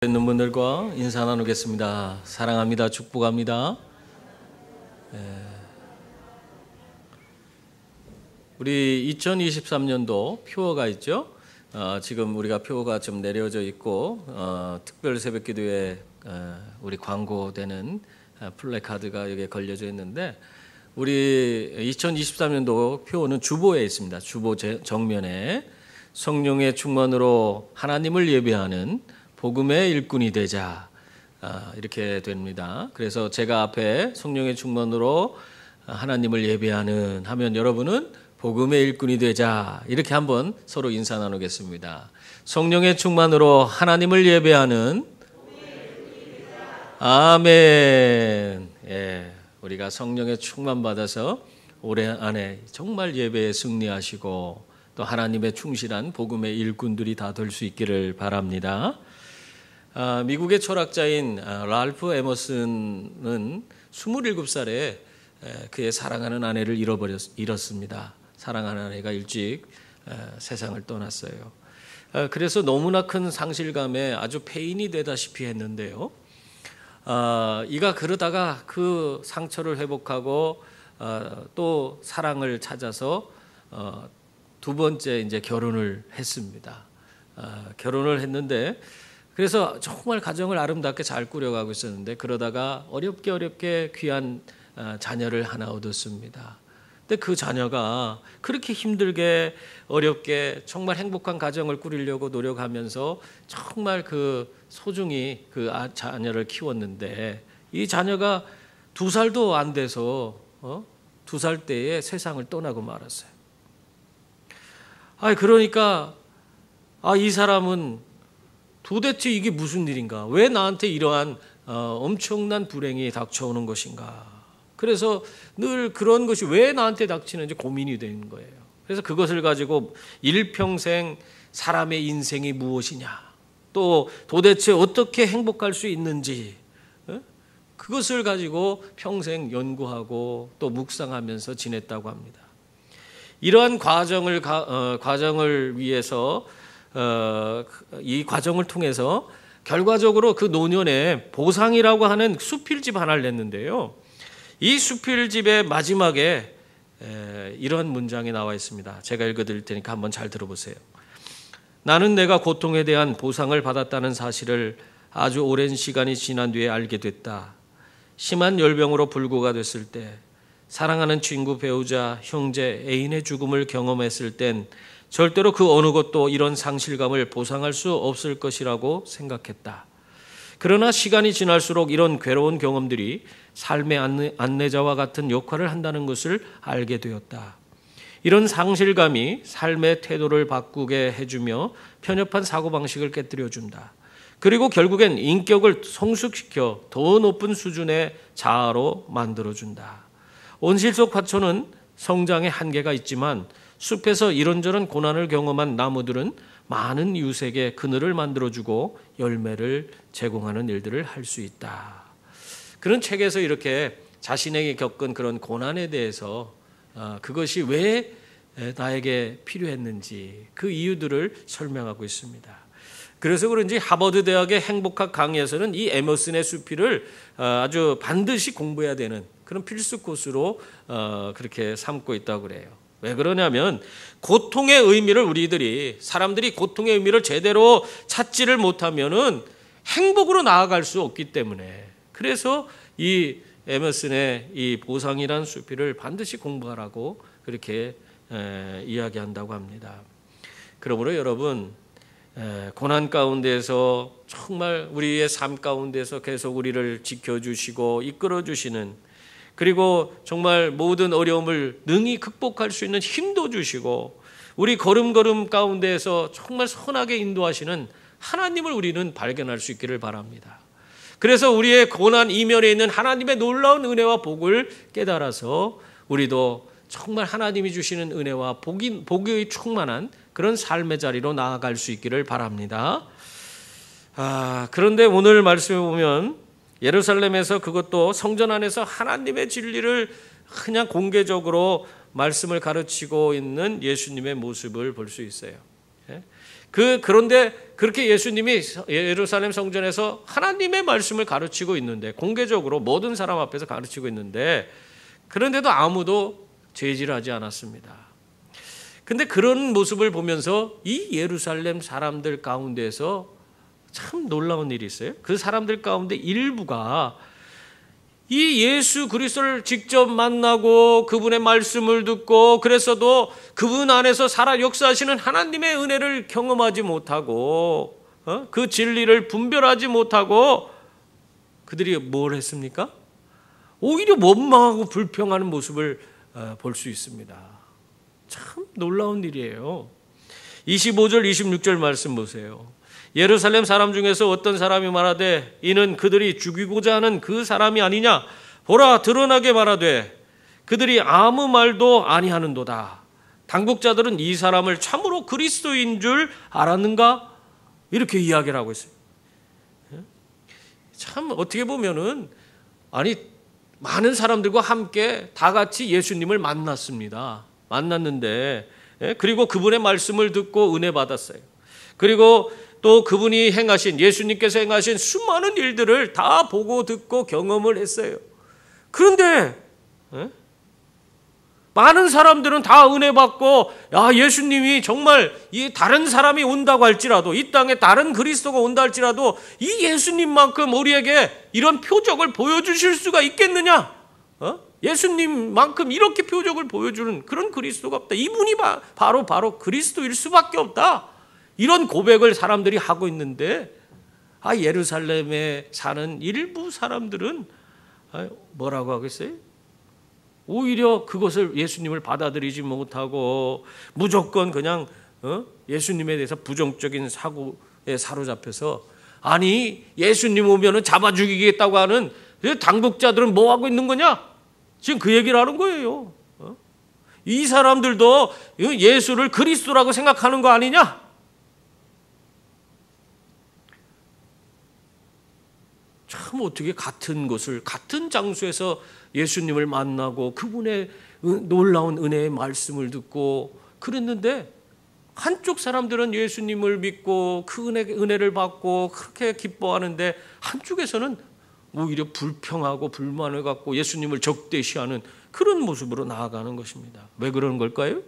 있는 분들과 인사 나누겠습니다. 사랑합니다. 축복합니다. 우리 2023년도 표어가 있죠. 지금 우리가 표어가 좀 내려져 있고 특별 새벽기도에 우리 광고되는 플래카드가 여기에 걸려져 있는데 우리 2023년도 표어는 주보에 있습니다. 주보 정면에 성령의 충만으로 하나님을 예배하는 복음의 일꾼이 되자 이렇게 됩니다. 그래서 제가 앞에 성령의 충만으로 하나님을 예배하는 하면 여러분은 복음의 일꾼이 되자 이렇게 한번 서로 인사 나누겠습니다. 성령의 충만으로 하나님을 예배하는 아멘. 예, 우리가 성령의 충만 받아서 올해 안에 정말 예배에 승리하시고 또 하나님의 충실한 복음의 일꾼들이 다 될 수 있기를 바랍니다. 미국의 철학자인 랄프 에머슨은 27살에 그의 사랑하는 아내를 잃었습니다. 사랑하는 아내가 일찍 세상을 떠났어요. 그래서 너무나 큰 상실감에 아주 패인이 되다시피 했는데요. 이가 그러다가 그 상처를 회복하고 또 사랑을 찾아서 두 번째 이제 결혼을 했습니다. 결혼을 했는데 그래서 정말 가정을 아름답게 잘 꾸려가고 있었는데 그러다가 어렵게 귀한 자녀를 하나 얻었습니다. 근데 그 자녀가 그렇게 힘들게 어렵게 정말 행복한 가정을 꾸리려고 노력하면서 정말 그 소중히 그 자녀를 키웠는데 이 자녀가 2살도 안 돼서 2살 때에 세상을 떠나고 말았어요. 그러니까 이 사람은 도대체 이게 무슨 일인가? 왜 나한테 이러한 엄청난 불행이 닥쳐오는 것인가? 그래서 늘 그런 것이 왜 나한테 닥치는지 고민이 되는 거예요. 그래서 그것을 가지고 일평생 사람의 인생이 무엇이냐? 또 도대체 어떻게 행복할 수 있는지 그것을 가지고 평생 연구하고 또 묵상하면서 지냈다고 합니다. 이러한 과정을 위해서 이 과정을 통해서 결과적으로 그 노년에 보상이라고 하는 수필집 하나를 냈는데요. 이 수필집의 마지막에 이런 문장이 나와 있습니다. 제가 읽어드릴 테니까 한번 잘 들어보세요. 나는 내가 고통에 대한 보상을 받았다는 사실을 아주 오랜 시간이 지난 뒤에 알게 됐다. 심한 열병으로 불구가 됐을 때 사랑하는 친구, 배우자, 형제, 애인의 죽음을 경험했을 땐 절대로 그 어느 것도 이런 상실감을 보상할 수 없을 것이라고 생각했다. 그러나 시간이 지날수록 이런 괴로운 경험들이 삶의 안내자와 같은 역할을 한다는 것을 알게 되었다. 이런 상실감이 삶의 태도를 바꾸게 해주며 편협한 사고방식을 깨뜨려준다. 그리고 결국엔 인격을 성숙시켜 더 높은 수준의 자아로 만들어준다. 온실 속 화초는 성장의 한계가 있지만 숲에서 이런저런 고난을 경험한 나무들은 많은 이웃에게 그늘을 만들어주고 열매를 제공하는 일들을 할 수 있다. 그런 책에서 이렇게 자신에게 겪은 그런 고난에 대해서 그것이 왜 나에게 필요했는지 그 이유들을 설명하고 있습니다. 그래서 그런지 하버드 대학의 행복학 강의에서는 이 에머슨의 수필을 아주 반드시 공부해야 되는 그런 필수 코스로 그렇게 삼고 있다고 그래요. 왜 그러냐면 고통의 의미를 사람들이 고통의 의미를 제대로 찾지를 못하면은 행복으로 나아갈 수 없기 때문에 그래서 이 에머슨의 이 보상이라는 수필을 반드시 공부하라고 그렇게 이야기한다고 합니다. 그러므로 여러분 고난 가운데서 정말 우리의 삶 가운데서 계속 우리를 지켜주시고 이끌어주시는 그리고 정말 모든 어려움을 능히 극복할 수 있는 힘도 주시고 우리 걸음걸음 가운데에서 정말 선하게 인도하시는 하나님을 우리는 발견할 수 있기를 바랍니다. 그래서 우리의 고난 이면에 있는 하나님의 놀라운 은혜와 복을 깨달아서 우리도 정말 하나님이 주시는 은혜와 복이 충만한 그런 삶의 자리로 나아갈 수 있기를 바랍니다. 그런데 오늘 말씀에 보면 예루살렘에서 그것도 성전 안에서 하나님의 진리를 그냥 공개적으로 말씀을 가르치고 있는 예수님의 모습을 볼 수 있어요. 그런데 그렇게 예수님이 예루살렘 성전에서 하나님의 말씀을 가르치고 있는데, 공개적으로 모든 사람 앞에서 가르치고 있는데, 그런데도 아무도 제지하지 않았습니다. 근데 그런 모습을 보면서 이 예루살렘 사람들 가운데서 참 놀라운 일이 있어요. 그 사람들 가운데 일부가 이 예수 그리스도를 직접 만나고 그분의 말씀을 듣고 그랬어도 그분 안에서 살아 역사하시는 하나님의 은혜를 경험하지 못하고 그 진리를 분별하지 못하고 그들이 뭘 했습니까? 오히려 원망하고 불평하는 모습을 볼 수 있습니다. 참 놀라운 일이에요. 25절 26절 말씀 보세요. 예루살렘 사람 중에서 어떤 사람이 말하되 이는 그들이 죽이고자 하는 그 사람이 아니냐, 보라 드러나게 말하되 그들이 아무 말도 아니하는도다. 당국자들은 이 사람을 참으로 그리스도인 줄 알았는가? 이렇게 이야기를 하고 있어요. 참 어떻게 보면은 많은 사람들과 함께 다 같이 예수님을 만났는데 그리고 그분의 말씀을 듣고 은혜 받았어요. 그리고 또 그분이 예수님께서 행하신 수많은 일들을 다 보고 듣고 경험을 했어요. 그런데 많은 사람들은 다 은혜 받고 예수님이 정말 이 다른 사람이 온다고 할지라도, 이 땅에 다른 그리스도가 온다 할지라도 이 예수님만큼 우리에게 이런 표적을 보여주실 수가 있겠느냐? 예수님만큼 이렇게 표적을 보여주는 그런 그리스도가 없다. 이분이 바로 그리스도일 수밖에 없다. 이런 고백을 사람들이 하고 있는데 예루살렘에 사는 일부 사람들은 뭐라고 하겠어요? 오히려 그것을 예수님을 받아들이지 못하고 무조건 그냥 예수님에 대해서 부정적인 사고에 사로잡혀서 예수님 오면은 잡아 죽이겠다고 하는 당국자들은 뭐 하고 있는 거냐? 지금 그 얘기를 하는 거예요. 이 사람들도 예수를 그리스도라고 생각하는 거 아니냐? 참 어떻게 같은 장소에서 예수님을 만나고 그분의 놀라운 은혜의 말씀을 듣고 그랬는데, 한쪽 사람들은 예수님을 믿고 그 은혜를 받고 그렇게 기뻐하는데 한쪽에서는 오히려 불평하고 불만을 갖고 예수님을 적대시하는 그런 모습으로 나아가는 것입니다. 왜 그러는 걸까요?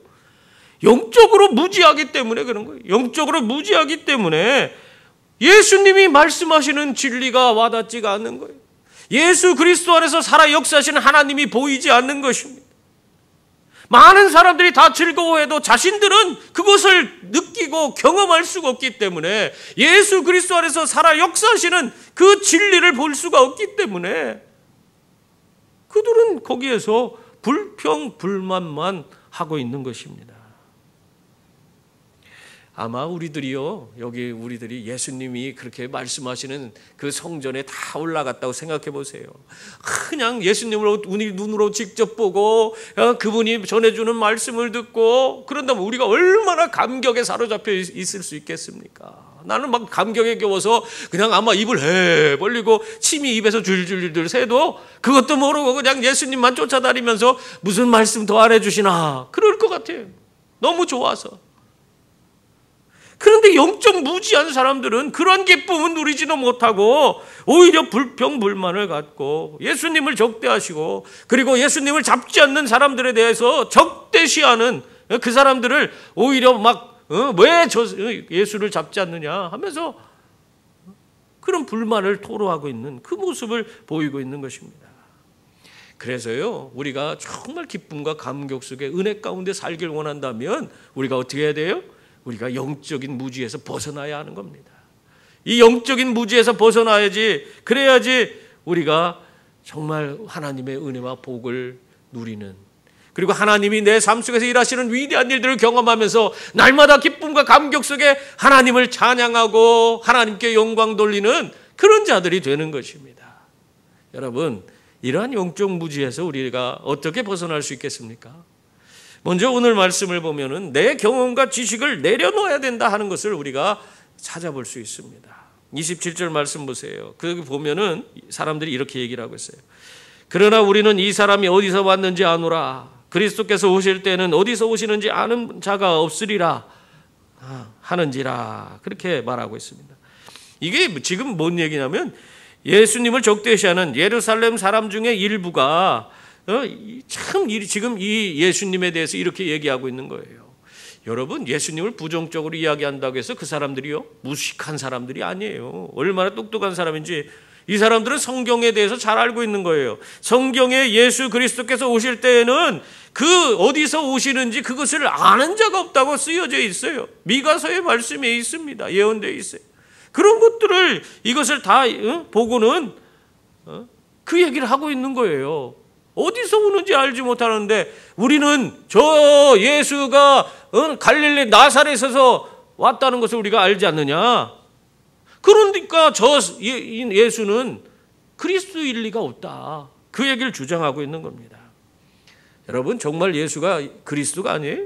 영적으로 무지하기 때문에 그런 거예요. 영적으로 무지하기 때문에 예수님이 말씀하시는 진리가 와닿지가 않는 거예요. 예수 그리스도 안에서 살아 역사하시는 하나님이 보이지 않는 것입니다. 많은 사람들이 다 즐거워해도 자신들은 그것을 느끼고 경험할 수가 없기 때문에, 예수 그리스도 안에서 살아 역사하시는 그 진리를 볼 수가 없기 때문에 그들은 거기에서 불평 불만만 하고 있는 것입니다. 아마 우리들이 예수님이 그렇게 말씀하시는 그 성전에 다 올라갔다고 생각해 보세요. 그냥 예수님을 눈으로 직접 보고 그분이 전해주는 말씀을 듣고 그런다면 우리가 얼마나 감격에 사로잡혀 있을 수 있겠습니까? 나는 막 감격에 겨워서 그냥 아마 입을 해 벌리고 침이 입에서 줄줄줄 새도 그것도 모르고 그냥 예수님만 쫓아다니면서 무슨 말씀 더 안 해주시나 그럴 것 같아요. 너무 좋아서. 그런데 영적 무지한 사람들은 그런 기쁨은 누리지도 못하고 오히려 불평불만을 갖고 예수님을 적대하시고, 그리고 예수님을 잡지 않는 사람들에 대해서 적대시하는 그 사람들을 오히려 왜 예수를 잡지 않느냐 하면서 그런 불만을 토로하고 있는 그 모습을 보이고 있는 것입니다. 그래서요, 우리가 정말 기쁨과 감격 속에 은혜 가운데 살길 원한다면 우리가 어떻게 해야 돼요? 우리가 영적인 무지에서 벗어나야 하는 겁니다. 이 영적인 무지에서 벗어나야지, 그래야지 우리가 정말 하나님의 은혜와 복을 누리는, 그리고 하나님이 내 삶 속에서 일하시는 위대한 일들을 경험하면서 날마다 기쁨과 감격 속에 하나님을 찬양하고 하나님께 영광 돌리는 그런 자들이 되는 것입니다. 여러분, 이러한 영적 무지에서 우리가 어떻게 벗어날 수 있겠습니까? 먼저 오늘 말씀을 보면은 내 경험과 지식을 내려놓아야 된다 하는 것을 우리가 찾아볼 수 있습니다. 27절 말씀 보세요. 거기 보면은 사람들이 이렇게 얘기를 하고 있어요. 그러나 우리는 이 사람이 어디서 왔는지 아노라. 그리스도께서 오실 때는 어디서 오시는지 아는 자가 없으리라. 하는지라 그렇게 말하고 있습니다. 이게 지금 뭔 얘기냐면 예수님을 적대시하는 예루살렘 사람 중에 일부가 참 지금 이 예수님에 대해서 이렇게 얘기하고 있는 거예요. 여러분, 예수님을 부정적으로 이야기한다고 해서 그 사람들이요 무식한 사람들이 아니에요. 얼마나 똑똑한 사람인지 이 사람들은 성경에 대해서 잘 알고 있는 거예요. 성경에 예수 그리스도께서 오실 때에는 그 어디서 오시는지 그것을 아는 자가 없다고 쓰여져 있어요. 미가서의 말씀에 있습니다. 예언되어 있어요. 그런 것들을 이것을 다 보고는 그 얘기를 하고 있는 거예요. 어디서 오는지 알지 못하는데 우리는 저 예수가 갈릴리 나사렛에서 왔다는 것을 우리가 알지 않느냐. 그러니까 저 예수는 그리스도일 리가 없다. 그 얘기를 주장하고 있는 겁니다. 여러분, 정말 예수가 그리스도가 아니에요?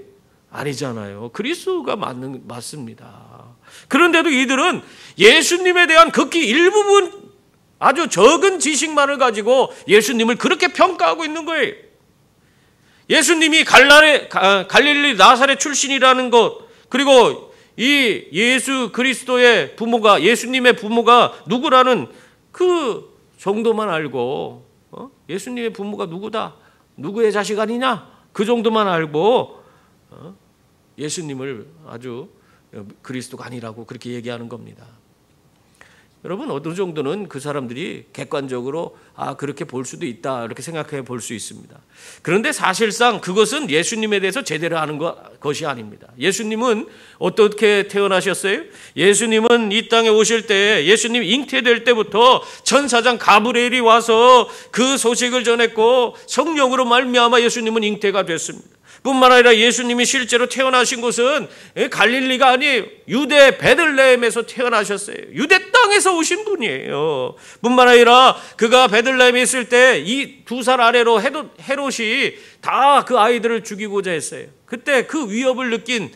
아니잖아요. 그리스도가 맞습니다. 그런데도 이들은 예수님에 대한 극히 일부분 아주 적은 지식만을 가지고 예수님을 그렇게 평가하고 있는 거예요. 예수님이 갈릴리 나사렛 출신이라는 것, 그리고 이 예수 그리스도의 부모가, 예수님의 부모가 누구라는 그 정도만 알고, 예수님의 부모가 누구다, 누구의 자식 아니냐, 그 정도만 알고 예수님을 아주 그리스도가 아니라고 그렇게 얘기하는 겁니다. 여러분, 어느 정도는 그 사람들이 객관적으로 그렇게 볼 수도 있다 이렇게 생각해 볼 수 있습니다. 그런데 사실상 그것은 예수님에 대해서 제대로 아는 것이 아닙니다. 예수님은 어떻게 태어나셨어요? 예수님은 이 땅에 오실 때, 예수님 잉태될 때부터 천사장 가브리엘이 와서 그 소식을 전했고 성령으로 말미암아 예수님은 잉태가 됐습니다. 뿐만 아니라 예수님이 실제로 태어나신 곳은 갈릴리가 아니에요. 유대 베들레헴에서 태어나셨어요. 유대 땅에서 오신 분이에요. 뿐만 아니라 그가 베들레헴에 있을 때 이 2살 아래로 헤롯이 다 그 아이들을 죽이고자 했어요. 그때 그 위협을 느낀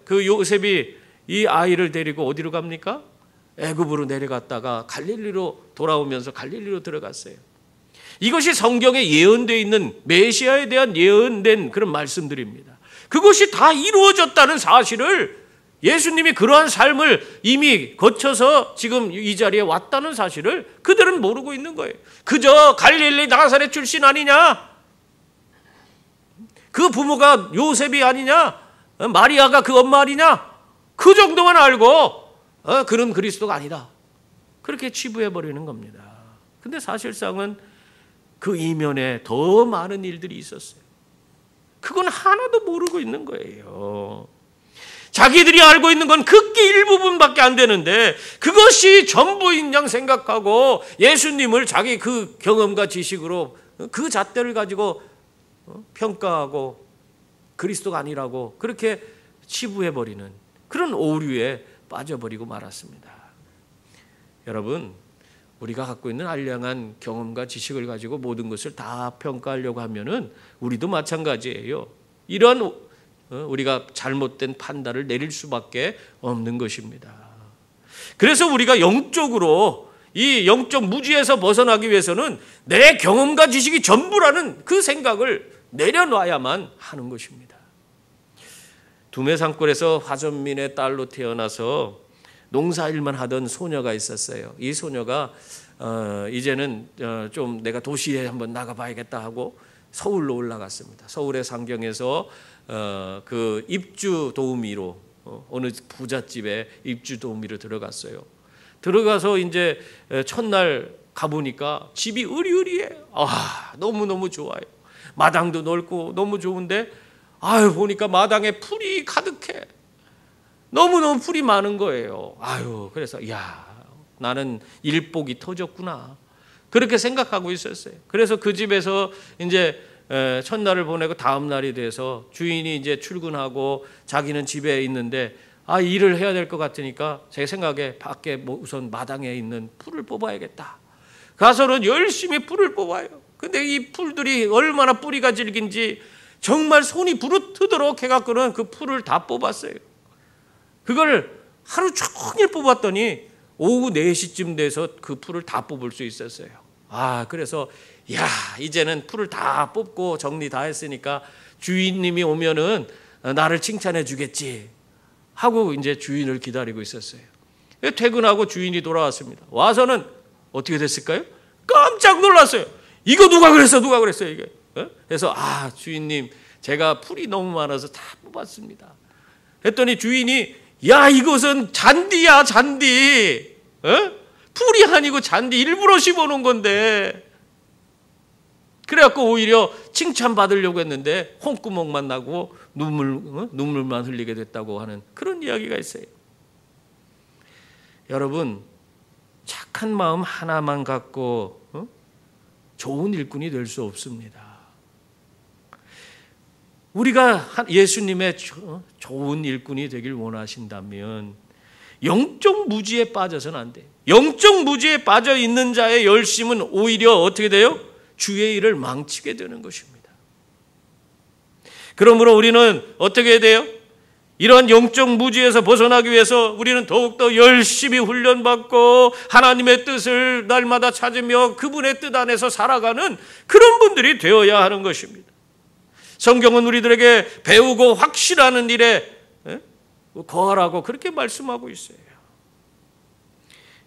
그 요셉이 이 아이를 데리고 어디로 갑니까? 애굽으로 내려갔다가 갈릴리로 돌아오면서 갈릴리로 들어갔어요. 이것이 성경에 예언되어 있는 메시아에 대한 예언된 그런 말씀들입니다. 그것이 다 이루어졌다는 사실을, 예수님이 그러한 삶을 이미 거쳐서 지금 이 자리에 왔다는 사실을 그들은 모르고 있는 거예요. 그저 갈릴리 나사렛 출신 아니냐, 그 부모가 요셉이 아니냐, 마리아가 그 엄마 아니냐, 그 정도만 알고 그는 그리스도가 아니다, 그렇게 치부해버리는 겁니다. 근데 사실상은 그 이면에 더 많은 일들이 있었어요. 그건 하나도 모르고 있는 거예요. 자기들이 알고 있는 건 극히 일부분밖에 안 되는데 그것이 전부인 양 생각하고 예수님을 자기 그 경험과 지식으로 그 잣대를 가지고 평가하고 그리스도가 아니라고 그렇게 치부해버리는 그런 오류에 빠져버리고 말았습니다. 여러분, 우리가 갖고 있는 알량한 경험과 지식을 가지고 모든 것을 다 평가하려고 하면은 우리도 마찬가지예요. 이런 우리가 잘못된 판단을 내릴 수밖에 없는 것입니다. 그래서 우리가 영적으로 이 영적 무지에서 벗어나기 위해서는 내 경험과 지식이 전부라는 그 생각을 내려놔야만 하는 것입니다. 두메산골에서 화전민의 딸로 태어나서 농사일만 하던 소녀가 있었어요. 이 소녀가 이제는 좀 내가 도시에 한번 나가봐야겠다 하고 서울로 올라갔습니다. 서울의 상경에서 그 입주 도우미로 어느 부잣집에 입주 도우미로 들어갔어요. 들어가서 이제 첫날 가보니까 집이 으리으리해. 너무너무 좋아요. 마당도 넓고 너무 좋은데 보니까 마당에 풀이 가득해. 너무너무 풀이 많은 거예요. 그래서 나는 일복이 터졌구나, 그렇게 생각하고 있었어요. 그래서 그 집에서 이제 첫날을 보내고 다음 날이 돼서 주인이 이제 출근하고 자기는 집에 있는데 일을 해야 될 것 같으니까 제 생각에 밖에 우선 마당에 있는 풀을 뽑아야겠다. 가서는 열심히 풀을 뽑아요. 근데 이 풀들이 얼마나 뿌리가 질긴지 정말 손이 부르트도록 해갖고는 그 풀을 다 뽑았어요. 그걸 하루 종일 뽑았더니 오후 4시쯤 돼서 그 풀을 다 뽑을 수 있었어요. 그래서 이제는 풀을 다 뽑고 정리 다 했으니까 주인님이 오면은 나를 칭찬해 주겠지 하고 이제 주인을 기다리고 있었어요. 퇴근하고 주인이 돌아왔습니다. 와서는 어떻게 됐을까요? 깜짝 놀랐어요. 이거 누가 그랬어? 누가 그랬어요? 이게. 그래서 주인님, 제가 풀이 너무 많아서 다 뽑았습니다. 했더니 주인이, 야, 이것은 잔디야, 잔디. 풀이 아니고 잔디 일부러 심어놓은 건데. 그래갖고 오히려 칭찬받으려고 했는데 홈구멍만 나고 눈물만 흘리게 됐다고 하는 그런 이야기가 있어요. 여러분, 착한 마음 하나만 갖고 좋은 일꾼이 될 수 없습니다. 우리가 예수님의 좋은 일꾼이 되길 원하신다면 영적 무지에 빠져서는 안 돼요. 영적 무지에 빠져 있는 자의 열심은 오히려 어떻게 돼요? 주의 일을 망치게 되는 것입니다. 그러므로 우리는 어떻게 해야 돼요? 이러한 영적 무지에서 벗어나기 위해서 우리는 더욱더 열심히 훈련받고 하나님의 뜻을 날마다 찾으며 그분의 뜻 안에서 살아가는 그런 분들이 되어야 하는 것입니다. 성경은 우리들에게 배우고 확실하는 일에 거하라고 그렇게 말씀하고 있어요.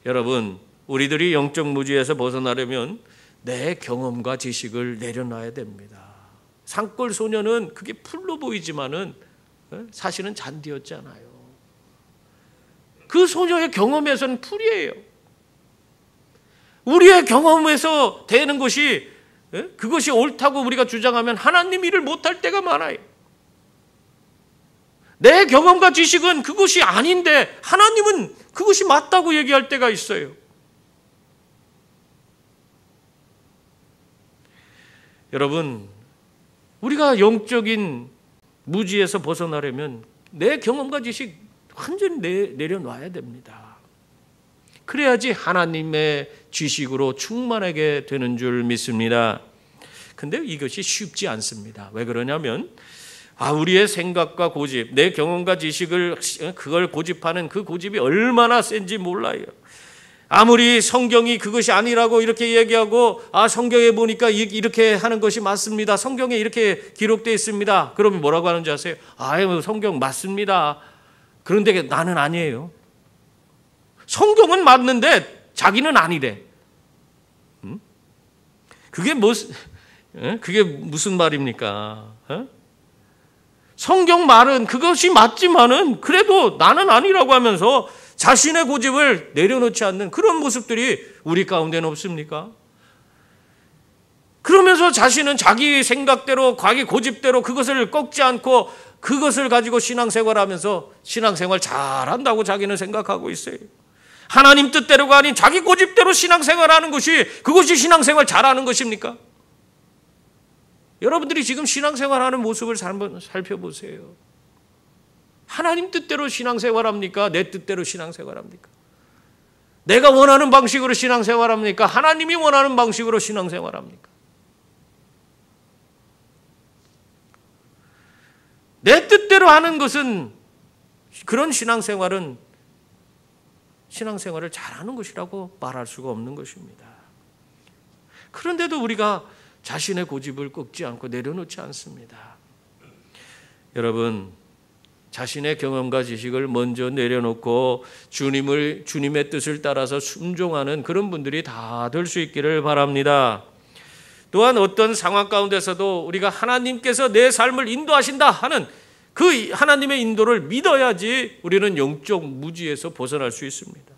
여러분, 우리들이 영적 무지에서 벗어나려면 내 경험과 지식을 내려놔야 됩니다. 산골 소녀는 그게 풀로 보이지만은 사실은 잔디였잖아요. 그 소녀의 경험에서는 풀이에요. 우리의 경험에서 되는 것이 그것이 옳다고 우리가 주장하면 하나님 일을 못할 때가 많아요. 내 경험과 지식은 그것이 아닌데 하나님은 그것이 맞다고 얘기할 때가 있어요. 여러분, 우리가 영적인 무지에서 벗어나려면 내 경험과 지식 완전히 내려놔야 됩니다. 그래야지 하나님의 지식으로 충만하게 되는 줄 믿습니다. 근데 이것이 쉽지 않습니다. 왜 그러냐면 우리의 생각과 고집, 내 경험과 지식을 그걸 고집하는 그 고집이 얼마나 센지 몰라요. 아무리 성경이 그것이 아니라고 이렇게 얘기하고 성경에 보니까 이렇게 하는 것이 맞습니다. 성경에 이렇게 기록되어 있습니다. 그러면 뭐라고 하는지 아세요? 성경 맞습니다. 그런데 나는 아니에요. 성경은 맞는데 자기는 아니래. 그게 무슨 말입니까? 성경 말은 그것이 맞지만은 그래도 나는 아니라고 하면서 자신의 고집을 내려놓지 않는 그런 모습들이 우리 가운데는 없습니까? 그러면서 자신은 자기 생각대로, 자기 고집대로 그것을 꺾지 않고 그것을 가지고 신앙생활하면서 신앙생활 잘한다고 자기는 생각하고 있어요. 하나님 뜻대로가 아닌 자기 고집대로 신앙생활하는 것이 그것이 신앙생활 잘하는 것입니까? 여러분들이 지금 신앙생활하는 모습을 한번 살펴보세요. 하나님 뜻대로 신앙생활합니까? 내 뜻대로 신앙생활합니까? 내가 원하는 방식으로 신앙생활합니까? 하나님이 원하는 방식으로 신앙생활합니까? 내 뜻대로 하는 것은 그런 신앙생활을 잘하는 것이라고 말할 수가 없는 것입니다. 그런데도 우리가 자신의 고집을 꺾지 않고 내려놓지 않습니다. 여러분, 자신의 경험과 지식을 먼저 내려놓고 주님의 뜻을 따라서 순종하는 그런 분들이 다 될 수 있기를 바랍니다. 또한 어떤 상황 가운데서도 우리가 하나님께서 내 삶을 인도하신다 하는 그 하나님의 인도를 믿어야지 우리는 영적 무지에서 벗어날 수 있습니다.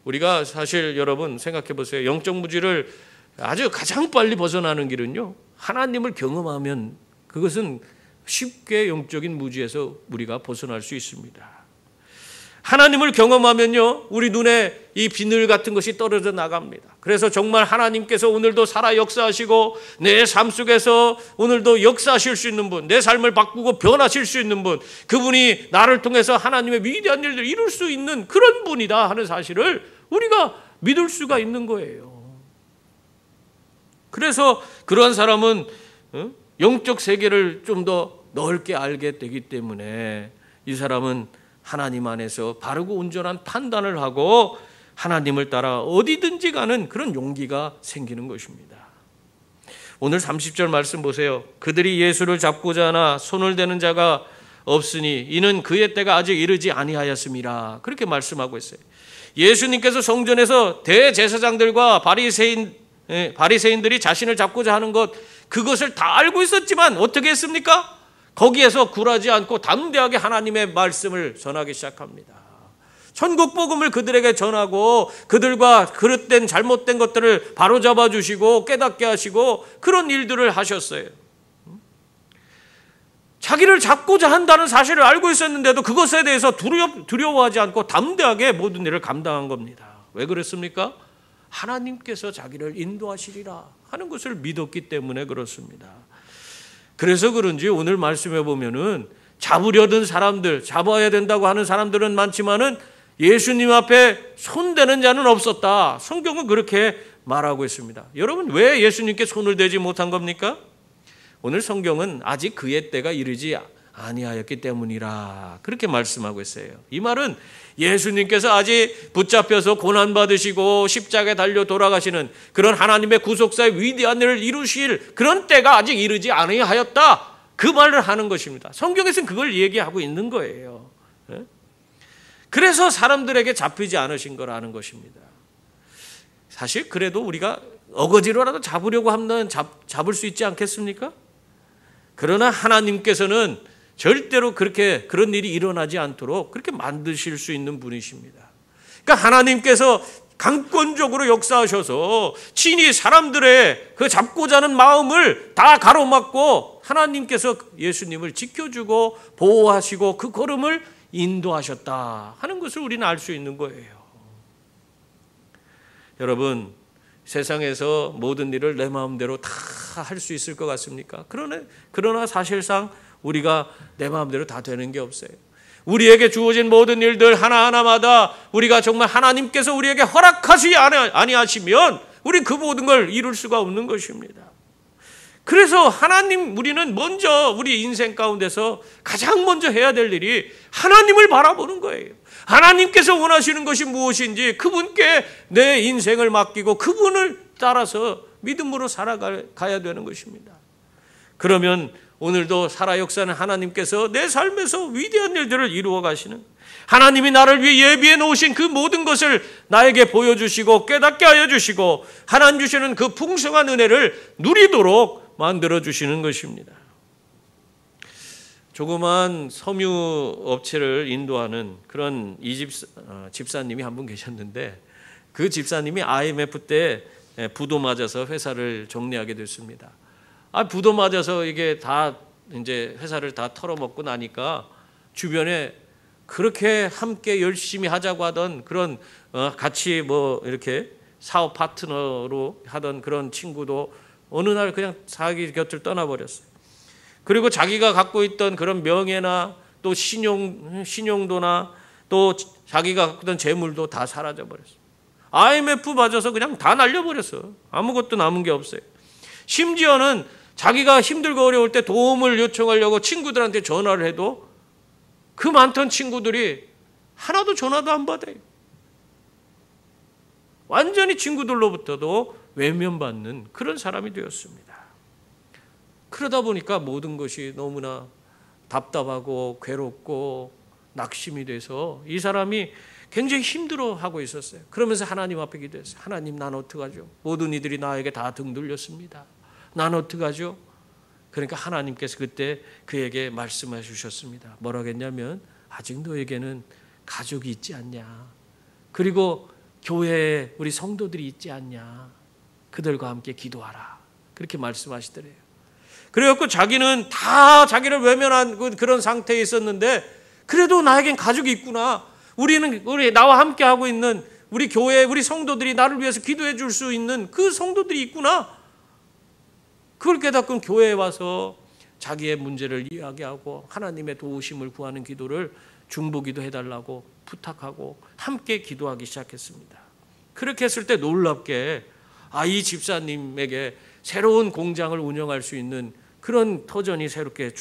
우리가 사실 여러분 생각해 보세요. 영적 무지를 아주 가장 빨리 벗어나는 길은요, 하나님을 경험하면 그것은 쉽게 영적인 무지에서 우리가 벗어날 수 있습니다. 하나님을 경험하면요, 우리 눈에 이 비늘 같은 것이 떨어져 나갑니다. 그래서 정말 하나님께서 오늘도 살아 역사하시고 내 삶 속에서 오늘도 역사하실 수 있는 분, 내 삶을 바꾸고 변하실 수 있는 분, 그분이 나를 통해서 하나님의 위대한 일들을 이룰 수 있는 그런 분이다 하는 사실을 우리가 믿을 수가 있는 거예요. 그래서 그러한 사람은 영적 세계를 좀 더 넓게 알게 되기 때문에 이 사람은 하나님 안에서 바르고 온전한 판단을 하고 하나님을 따라 어디든지 가는 그런 용기가 생기는 것입니다. 오늘 30절 말씀 보세요. 그들이 예수를 잡고자 하나 손을 대는 자가 없으니 이는 그의 때가 아직 이르지 아니하였음이라. 그렇게 말씀하고 있어요. 예수님께서 성전에서 대제사장들과 바리새인들이 자신을 잡고자 하는 것, 그것을 다 알고 있었지만 어떻게 했습니까? 거기에서 굴하지 않고 담대하게 하나님의 말씀을 전하기 시작합니다. 천국 복음을 그들에게 전하고 그들과 그릇된 잘못된 것들을 바로잡아 주시고 깨닫게 하시고 그런 일들을 하셨어요. 자기를 잡고자 한다는 사실을 알고 있었는데도 그것에 대해서 두려워하지 않고 담대하게 모든 일을 감당한 겁니다. 왜 그랬습니까? 하나님께서 자기를 인도하시리라 하는 것을 믿었기 때문에 그렇습니다. 그래서 그런지 오늘 말씀해 보면은 잡으려던 사람들, 잡아야 된다고 하는 사람들은 많지만은 예수님 앞에 손대는 자는 없었다. 성경은 그렇게 말하고 있습니다. 여러분, 왜 예수님께 손을 대지 못한 겁니까? 오늘 성경은 아직 그의 때가 이르지 아니하였기 때문이라 그렇게 말씀하고 있어요. 이 말은 예수님께서 아직 붙잡혀서 고난받으시고 십자가에 달려 돌아가시는 그런 하나님의 구속사의 위대한 일을 이루실 그런 때가 아직 이르지 아니하였다, 그 말을 하는 것입니다. 성경에서는 그걸 얘기하고 있는 거예요. 그래서 사람들에게 잡히지 않으신 거라는 것입니다. 사실 그래도 우리가 어거지로라도 잡으려고 하면 잡을 수 있지 않겠습니까? 그러나 하나님께서는 절대로 그런 일이 일어나지 않도록 그렇게 만드실 수 있는 분이십니다. 그러니까 하나님께서 강권적으로 역사하셔서 친히 사람들의 그 잡고자 하는 마음을 다 가로막고 하나님께서 예수님을 지켜주고 보호하시고 그 걸음을 인도하셨다 하는 것을 우리는 알 수 있는 거예요. 여러분, 세상에서 모든 일을 내 마음대로 다 할 수 있을 것 같습니까? 그러나 사실상 우리가 내 마음대로 다 되는 게 없어요. 우리에게 주어진 모든 일들 하나하나마다 우리가 정말 하나님께서 우리에게 허락하시지 아니하시면 우리 그 모든 걸 이룰 수가 없는 것입니다. 그래서 우리는 먼저 우리 인생 가운데서 가장 먼저 해야 될 일이 하나님을 바라보는 거예요. 하나님께서 원하시는 것이 무엇인지 그분께 내 인생을 맡기고 그분을 따라서 믿음으로 살아가야 되는 것입니다. 그러면 오늘도 살아 역사는 하나님께서 내 삶에서 위대한 일들을 이루어 가시는, 하나님이 나를 위해 예비해 놓으신 그 모든 것을 나에게 보여주시고 깨닫게 하여 주시고 하나님 주시는 그 풍성한 은혜를 누리도록 만들어 주시는 것입니다. 조그만 섬유 업체를 인도하는 그런 집사님이 한 분 계셨는데, 그 집사님이 IMF 때 부도 맞아서 회사를 정리하게 됐습니다. 부도 맞아서 이게 다 이제 회사를 다 털어먹고 나니까 주변에 그렇게 함께 열심히 하자고 하던 그런 같이 이렇게 사업 파트너로 하던 그런 친구도 어느 날 그냥 자기 곁을 떠나버렸어요. 그리고 자기가 갖고 있던 그런 명예나 또 신용도나 또 자기가 갖고 있던 재물도 다 사라져버렸어요. IMF 맞아서 그냥 다 날려버렸어. 아무것도 남은 게 없어요. 심지어는 자기가 힘들고 어려울 때 도움을 요청하려고 친구들한테 전화를 해도 그 많던 친구들이 하나도 전화도 안 받아요. 완전히 친구들로부터도 외면받는 그런 사람이 되었습니다. 그러다 보니까 모든 것이 너무나 답답하고 괴롭고 낙심이 돼서 이 사람이 굉장히 힘들어하고 있었어요. 그러면서 하나님 앞에 기도했어요. 하나님, 난 어떡하죠? 모든 이들이 나에게 다 등 돌렸습니다. 난 어떡하죠? 그러니까 하나님께서 그때 그에게 말씀해 주셨습니다. 뭐라고 했냐면, 아직 너에게는 가족이 있지 않냐? 그리고 교회에 우리 성도들이 있지 않냐? 그들과 함께 기도하라. 그렇게 말씀하시더래요. 그래갖고 자기는 다 자기를 외면한 그런 상태에 있었는데, 그래도 나에겐 가족이 있구나. 우리 나와 함께 하고 있는 우리 교회, 우리 성도들이 나를 위해서 기도해 줄 수 있는 그 성도들이 있구나. 그걸 깨닫고 교회에 와서 자기의 문제를 이야기하고 하나님의 도우심을 구하는 기도를 중보기도 해달라고 부탁하고 함께 기도하기 시작했습니다. 그렇게 했을 때 놀랍게 이 집사님에게 새로운 공장을 운영할 수 있는 그런 터전이 새롭게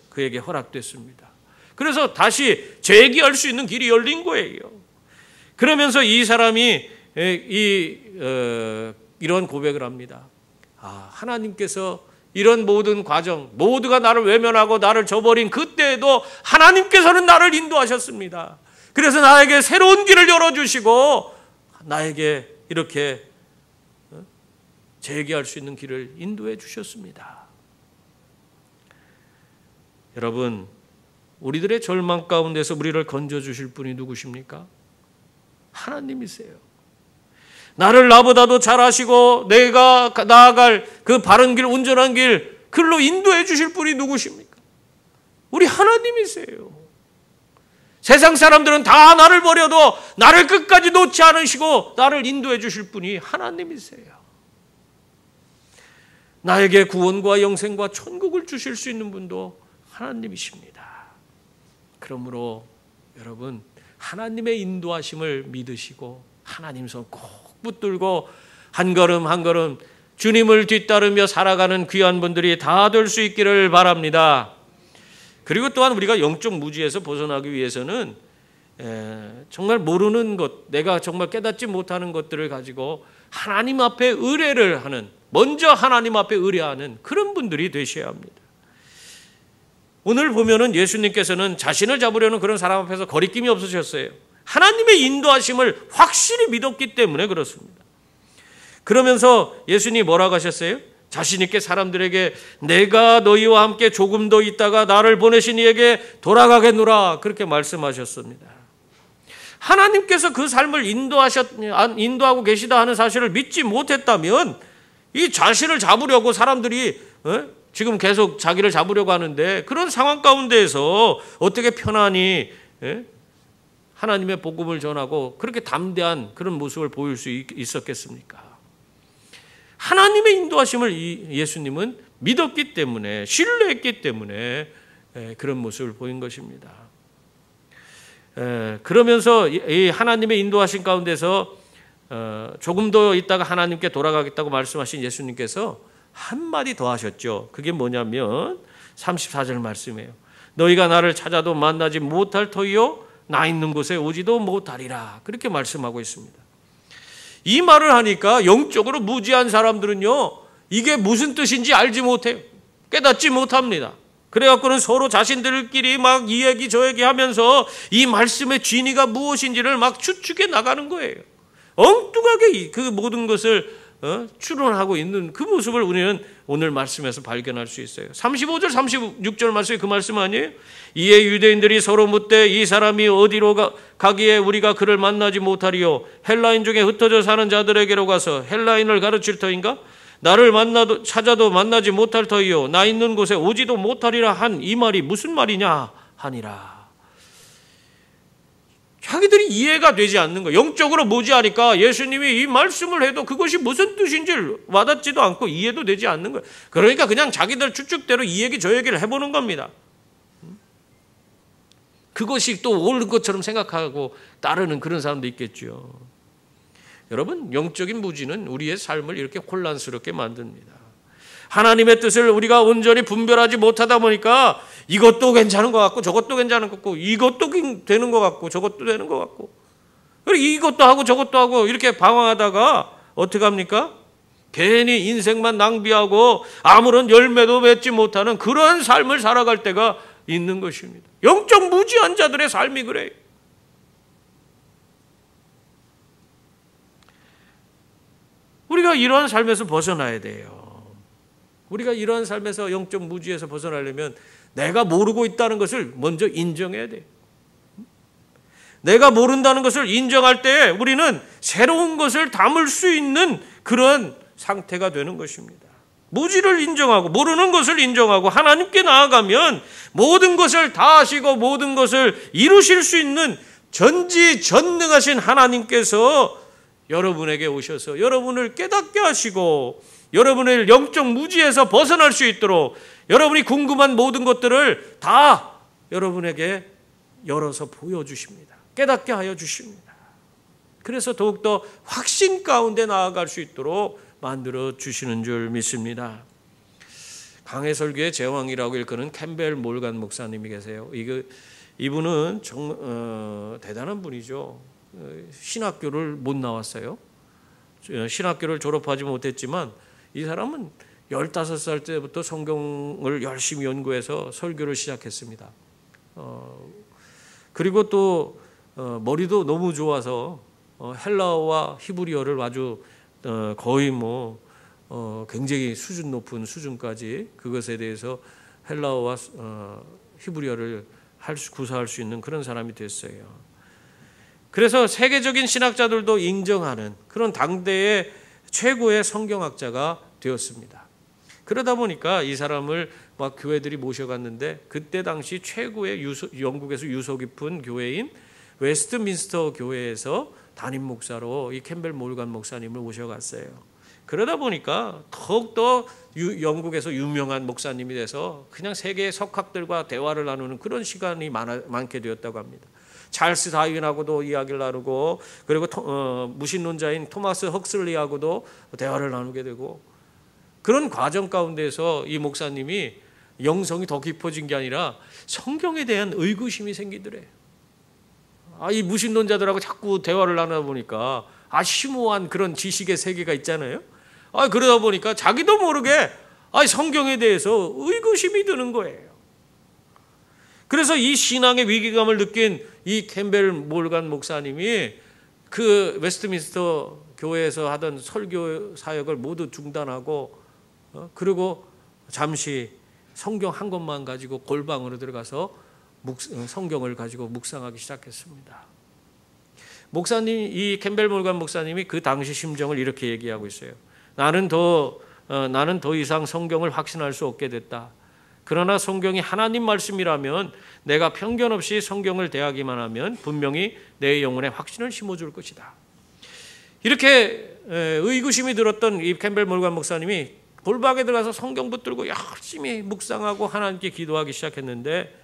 그에게 허락됐습니다. 그래서 다시 재기할 수 있는 길이 열린 거예요. 그러면서 이 사람이 이런 고백을 합니다. 하나님께서 이런 모든 과정, 모두가 나를 외면하고 나를 저버린 그때에도 하나님께서는 나를 인도하셨습니다. 그래서 나에게 새로운 길을 열어주시고 나에게 이렇게 재기할 수 있는 길을 인도해 주셨습니다. 여러분, 우리들의 절망 가운데서 우리를 건져주실 분이 누구십니까? 하나님이세요. 나를 나보다도 잘 아시고 내가 나아갈 그 바른 길, 온전한 길, 그걸로 인도해 주실 분이 누구십니까? 우리 하나님이세요. 세상 사람들은 다 나를 버려도 나를 끝까지 놓지 않으시고 나를 인도해 주실 분이 하나님이세요. 나에게 구원과 영생과 천국을 주실 수 있는 분도 하나님이십니다. 그러므로 여러분, 하나님의 인도하심을 믿으시고 하나님 손 꼭 붙들고 한 걸음 한 걸음 주님을 뒤따르며 살아가는 귀한 분들이 다 될 수 있기를 바랍니다. 그리고 또한 우리가 영적 무지에서 벗어나기 위해서는 정말 모르는 것, 내가 정말 깨닫지 못하는 것들을 가지고 하나님 앞에 의뢰를 하는, 먼저 하나님 앞에 의뢰하는 그런 분들이 되셔야 합니다. 오늘 보면은 예수님께서는 자신을 잡으려는 그런 사람 앞에서 거리낌이 없으셨어요. 하나님의 인도하심을 확실히 믿었기 때문에 그렇습니다. 그러면서 예수님이 뭐라고 하셨어요? 자신 있게 사람들에게 내가 너희와 함께 조금 더 있다가 나를 보내신 이에게 돌아가겠노라, 그렇게 말씀하셨습니다. 하나님께서 그 삶을 인도하고 계시다 하는 사실을 믿지 못했다면 이 자신을 잡으려고 사람들이 지금 계속 자기를 잡으려고 하는데 그런 상황 가운데에서 어떻게 편안히 하나님의 복음을 전하고 그렇게 담대한 그런 모습을 보일 수 있었겠습니까? 하나님의 인도하심을 예수님은 믿었기 때문에, 신뢰했기 때문에 그런 모습을 보인 것입니다. 그러면서 이 하나님의 인도하심 가운데서 조금 더 있다가 하나님께 돌아가겠다고 말씀하신 예수님께서 한마디 더 하셨죠. 그게 뭐냐면 34절 말씀이에요. 너희가 나를 찾아도 만나지 못할 터이요 나 있는 곳에 오지도 못하리라, 그렇게 말씀하고 있습니다. 이 말을 하니까 영적으로 무지한 사람들은요, 이게 무슨 뜻인지 알지 못해요. 깨닫지 못합니다. 그래갖고는 서로 자신들끼리 막 이 얘기 저 얘기 하면서 이 말씀의 진위가 무엇인지를 막 추측해 나가는 거예요. 엉뚱하게 그 모든 것을 추론하고 있는 그 모습을 우리는 오늘 말씀에서 발견할 수 있어요. 35절 36절 말씀이 그 말씀 아니에요? 이에 유대인들이 서로 묻되 이 사람이 어디로 가기에 우리가 그를 만나지 못하리요? 헬라인 중에 흩어져 사는 자들에게로 가서 헬라인을 가르칠 터인가? 나를 찾아도 만나지 못할 터이요 나 있는 곳에 오지도 못하리라 한 이 말이 무슨 말이냐 하니라. 자기들이 이해가 되지 않는 거예요. 영적으로 무지하니까 예수님이 이 말씀을 해도 그것이 무슨 뜻인지 와닿지도 않고 이해도 되지 않는 거예요. 그러니까 그냥 자기들 추측대로 이 얘기 저 얘기를 해보는 겁니다. 그것이 또 옳은 것처럼 생각하고 따르는 그런 사람도 있겠죠. 여러분, 영적인 무지는 우리의 삶을 이렇게 혼란스럽게 만듭니다. 하나님의 뜻을 우리가 온전히 분별하지 못하다 보니까 이것도 괜찮은 것 같고 저것도 괜찮은 것 같고 이것도 되는 것 같고 저것도 되는 것 같고 그리고 이것도 하고 저것도 하고 이렇게 방황하다가 어떻게 합니까? 괜히 인생만 낭비하고 아무런 열매도 맺지 못하는 그런 삶을 살아갈 때가 있는 것입니다. 영적 무지한 자들의 삶이 그래요. 우리가 이러한 삶에서 벗어나야 돼요. 우리가 이러한 삶에서 영적 무지에서 벗어나려면 내가 모르고 있다는 것을 먼저 인정해야 돼요. 내가 모른다는 것을 인정할 때 우리는 새로운 것을 담을 수 있는 그런 상태가 되는 것입니다. 무지를 인정하고 모르는 것을 인정하고 하나님께 나아가면 모든 것을 다 아시고 모든 것을 이루실 수 있는 전지전능하신 하나님께서 여러분에게 오셔서 여러분을 깨닫게 하시고 여러분을 영적 무지에서 벗어날 수 있도록 여러분이 궁금한 모든 것들을 다 여러분에게 열어서 보여주십니다. 깨닫게 하여 주십니다. 그래서 더욱더 확신 가운데 나아갈 수 있도록 만들어 주시는 줄 믿습니다. 강해설교의 제왕이라고 일컫는 캠벨 몰간 목사님이 계세요. 이분은 정말 대단한 분이죠. 신학교를 못 나왔어요. 신학교를 졸업하지 못했지만 이 사람은 15살 때부터 성경을 열심히 연구해서 설교를 시작했습니다. 그리고 또 머리도 너무 좋아서 헬라어와 히브리어를 아주 거의 굉장히 수준 높은 수준까지 그것에 대해서 헬라어와 히브리어를 구사할 수 있는 그런 사람이 됐어요. 그래서 세계적인 신학자들도 인정하는 그런 당대의 최고의 성경학자가 되었습니다. 그러다 보니까 이 사람을 막 교회들이 모셔갔는데 그때 당시 최고의 영국에서 유서 깊은 교회인 웨스트민스터 교회에서 담임 목사로 이 캠벨 몰간 목사님을 모셔갔어요. 그러다 보니까 더욱더 영국에서 유명한 목사님이 돼서 그냥 세계의 석학들과 대화를 나누는 그런 시간이 많게 되었다고 합니다. 찰스 다윈하고도 이야기를 나누고, 그리고 무신론자인 토마스 헉슬리하고도 대화를 나누게 되고, 그런 과정 가운데서 이 목사님이 영성이 더 깊어진 게 아니라 성경에 대한 의구심이 생기더래요. 이 무신론자들하고 자꾸 대화를 나누다 보니까 심오한 그런 지식의 세계가 있잖아요. 그러다 보니까 자기도 모르게 성경에 대해서 의구심이 드는 거예요. 그래서 이 신앙의 위기감을 느낀 이 캠벨 몰간 목사님이 그 웨스트민스터 교회에서 하던 설교 사역을 모두 중단하고, 그리고 잠시 성경 한 권만 가지고 골방으로 들어가서 성경을 가지고 묵상하기 시작했습니다. 이 캠벨 몰간 목사님이 그 당시 심정을 이렇게 얘기하고 있어요. 나는 더 이상 성경을 확신할 수 없게 됐다. 그러나 성경이 하나님 말씀이라면 내가 편견 없이 성경을 대하기만 하면 분명히 내 영혼에 확신을 심어줄 것이다. 이렇게 의구심이 들었던 이 캠벨 몰간 목사님이 골방에 들어가서 성경 붙들고 열심히 묵상하고 하나님께 기도하기 시작했는데,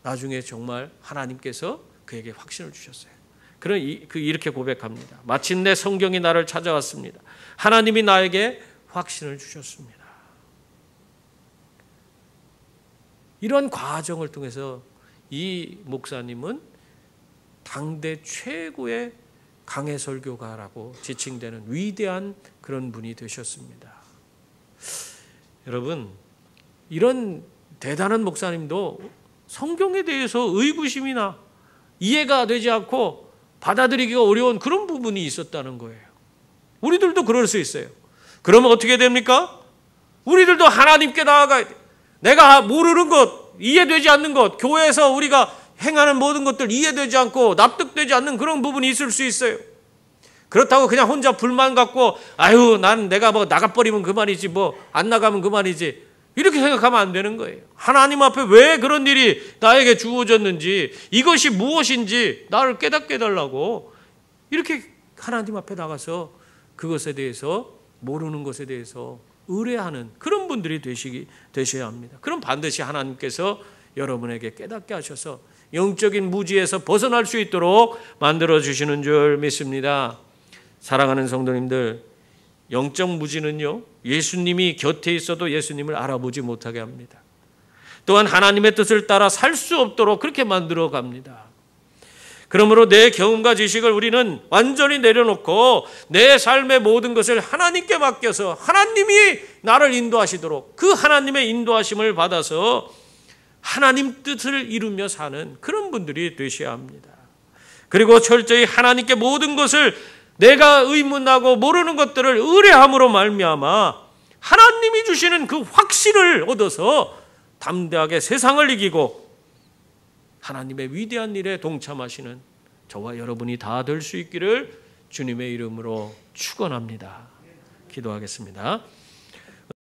나중에 정말 하나님께서 그에게 확신을 주셨어요. 이렇게 고백합니다. 마침내 성경이 나를 찾아왔습니다. 하나님이 나에게 확신을 주셨습니다. 이런 과정을 통해서 이 목사님은 당대 최고의 강해 설교가라고 지칭되는 위대한 그런 분이 되셨습니다. 여러분, 이런 대단한 목사님도 성경에 대해서 의구심이나 이해가 되지 않고 받아들이기가 어려운 그런 부분이 있었다는 거예요. 우리들도 그럴 수 있어요. 그러면 어떻게 됩니까? 우리들도 하나님께 나아가야 돼요. 내가 모르는 것, 이해되지 않는 것, 교회에서 우리가 행하는 모든 것들 이해되지 않고 납득되지 않는 그런 부분이 있을 수 있어요. 그렇다고 그냥 혼자 불만 갖고 난 내가 나가버리면 그만이지, 안 나가면 그만이지, 이렇게 생각하면 안 되는 거예요. 하나님 앞에 왜 그런 일이 나에게 주어졌는지, 이것이 무엇인지 나를 깨닫게 해달라고 이렇게 하나님 앞에 나가서 그것에 대해서, 모르는 것에 대해서 의뢰하는 그런 분들이 되셔야 합니다. 그럼 반드시 하나님께서 여러분에게 깨닫게 하셔서 영적인 무지에서 벗어날 수 있도록 만들어주시는 줄 믿습니다. 사랑하는 성도님들, 영적 무지는요, 예수님이 곁에 있어도 예수님을 알아보지 못하게 합니다. 또한 하나님의 뜻을 따라 살 수 없도록 그렇게 만들어 갑니다. 그러므로 내 경험과 지식을 우리는 완전히 내려놓고 내 삶의 모든 것을 하나님께 맡겨서 하나님이 나를 인도하시도록 그 하나님의 인도하심을 받아서 하나님 뜻을 이루며 사는 그런 분들이 되셔야 합니다. 그리고 철저히 하나님께 모든 것을, 내가 의문하고 모르는 것들을 의뢰함으로 말미암아 하나님이 주시는 그 확신을 얻어서 담대하게 세상을 이기고 하나님의 위대한 일에 동참하시는 저와 여러분이 다 될 수 있기를 주님의 이름으로 축원합니다. 기도하겠습니다.